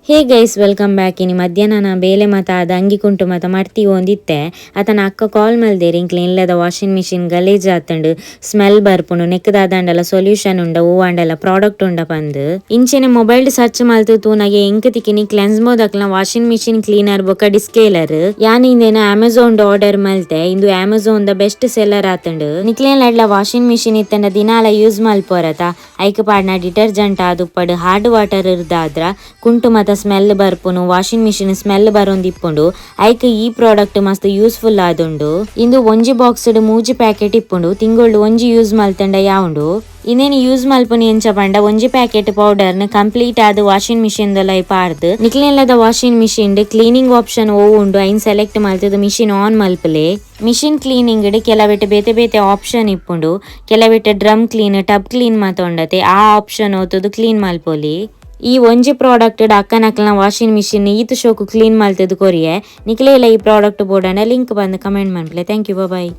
Hey guys welcome back. ಇನಿ ಮಧ್ಯಾಹ್ನ ನಾ ಬೇಲೆ ಮತ ಅದು ಅಂಗಿ ಕುಂಟು ಮತ ಮರ್ತಿ ಒಂದಿತ್ತೆ ಆತನ ಅಕ್ಕ ಕಾಲ್ ಮಲ್ದೇರಿ ಇಂಕ್ಲೆ ಇಲ್ಲದ ವಾಷಿಂಗ್ ಮಿಷಿನ್ ಗಲೀಜ್ ಆತಂಡು ಸ್ಮೆಲ್ ಬರ್ಪುಂಡು ನೆಕ್ಕದಾದಂಡಲ ಸೊಲ್ಯೂಷನ್ ಉಂಡ ಹೂವಾಂಡಲ ಪ್ರಾಡಕ್ಟ್ ಉಂಡ ಪಂದ್ ಇಂಚೆನೆ ಮೊಬೈಲ್ ಸರ್ಚ್ ಮಲ್ತು ತೂನಗೆ ಎಂಕ್ ತಿಕ್ಕಿನಿ ಕ್ಲೆನ್ಸ್ ಮೋದಕ್ಲ ವಾಷಿಂಗ್ ಮಿಷಿನ್ ಕ್ಲೀನರ್ ಬೊಕ ಡಿಸ್ಕೇಲರ್ ಯಾನ್ ಇಂದೇನ ಅಮೆಝಾನ್ ಆರ್ಡರ್ ಮಲ್ತೆ ಇಂದು ಅಮೆಝಾನ್ ದ ಬೆಸ್ಟ್ ಸೆಲ್ಲರ್ ಆತಂಡು ನಿಕ್ಲೇನ್ಲ ವಾಷಿಂಗ್ ಮಿಷಿನ್ ಇತ್ತಂಡ ದಿನಾಲ ಯೂಸ್ ಮಲ್ಪೋರತ ಐಕ್ ಪಾಡ್ನ ಡಿಟರ್ಜೆಂಟ್ ಆದುಪ್ಪಡು ಹಾರ್ಡ್ ವಾಟರ್ ಇರ್ದಾದ್ರ ಕುಂಟು ಮತ ಸ್ಮೆಲ್ ಬರ್ಪುನು ವಾಷಿಂಗ್ ಮಿಷಿನ್ ಸ್ಮೆಲ್ ಬರೋಂದಿಪ್ಪುಂಡು ಐಕ್ ಈ ಪ್ರಾಡಕ್ಟ್ ಮಸ್ತ್ ಯೂಸ್ಫುಲ್ ಆದುಂಡು ಇಂದು ಒಂಜಿ ಬಾಕ್ಸ್ಡ್ ಮೂಜಿ ಪ್ಯಾಕೆಟ್ ಇಪ್ಪುಂಡು ತಿಂಗೊಳ್ಳು ಒಂಜಿ ಯೂಸ್ ಮಲ್ತಂಡ ಯಾವುಂಡು ಇನ್ನೇನು ಯೂಸ್ ಮಲ್ಪುನಿ ಎಂಚ ಪಂಡ ಒಂಜಿ ಪ್ಯಾಕೆಟ್ ಪೌಡರ್ ನ ಕಂಪ್ಲೀಟ್ ಆದ್ ವಾಷಿಂಗ್ ಮಿಷಿನ್ ದಲೈ ಪಾರ್ದ್ ನಿಕ್ಲೆನ್ಲದ ವಾಷಿಂಗ್ ಮಿಷಿನ್ ಕ್ಲೀನಿಂಗ್ ಆಪ್ಷನ್ ಓ ಉಂಡು ಐನ್ ಸೆಲೆಕ್ಟ್ ಮಲ್ತದ ಮಿಷಿನ್ ಆನ್ ಮಲ್ಪಲೆ ಮಿಷಿನ್ ಕ್ಲೀನಿಂಗ್ ಕೆಲವೆಟ್ ಬೇತೆ ಬೇತೆ ಆಪ್ಷನ್ ಇಪ್ಪುಂಡು ಕೆಲವೆಟ್ ಡ್ರಮ್ ಕ್ಲೀನ್ ಟಬ್ ಕ್ಲೀನ್ ಮಾತೊಂಡತೆ ಆ ಆಪ್ಷನ್ ಓತುದು ಕ್ಲೀನ್ ಮಲ್ಪೊಲಿ ಈ ಒಂಜಿ ಪ್ರಾಡಕ್ಟ್ ಅಕ್ಕನಕ್ಲ ವಾಷಿಂಗ್ ಮಿಷಿನ್ ಈತ್ ಶೋಕು ಕ್ಲೀನ್ ಮಲ್ತದು ಕೊರಿಯೆ ನಿಕ್ಲೆಲ ಈ ಪ್ರಾಡಕ್ಟ್ ಬೋಡಾಂಡ ಲಿಂಕ್ ಬಂದು ಕಮೆಂಟ್ ಮನ್ಪಲೆ. Thank you, bye.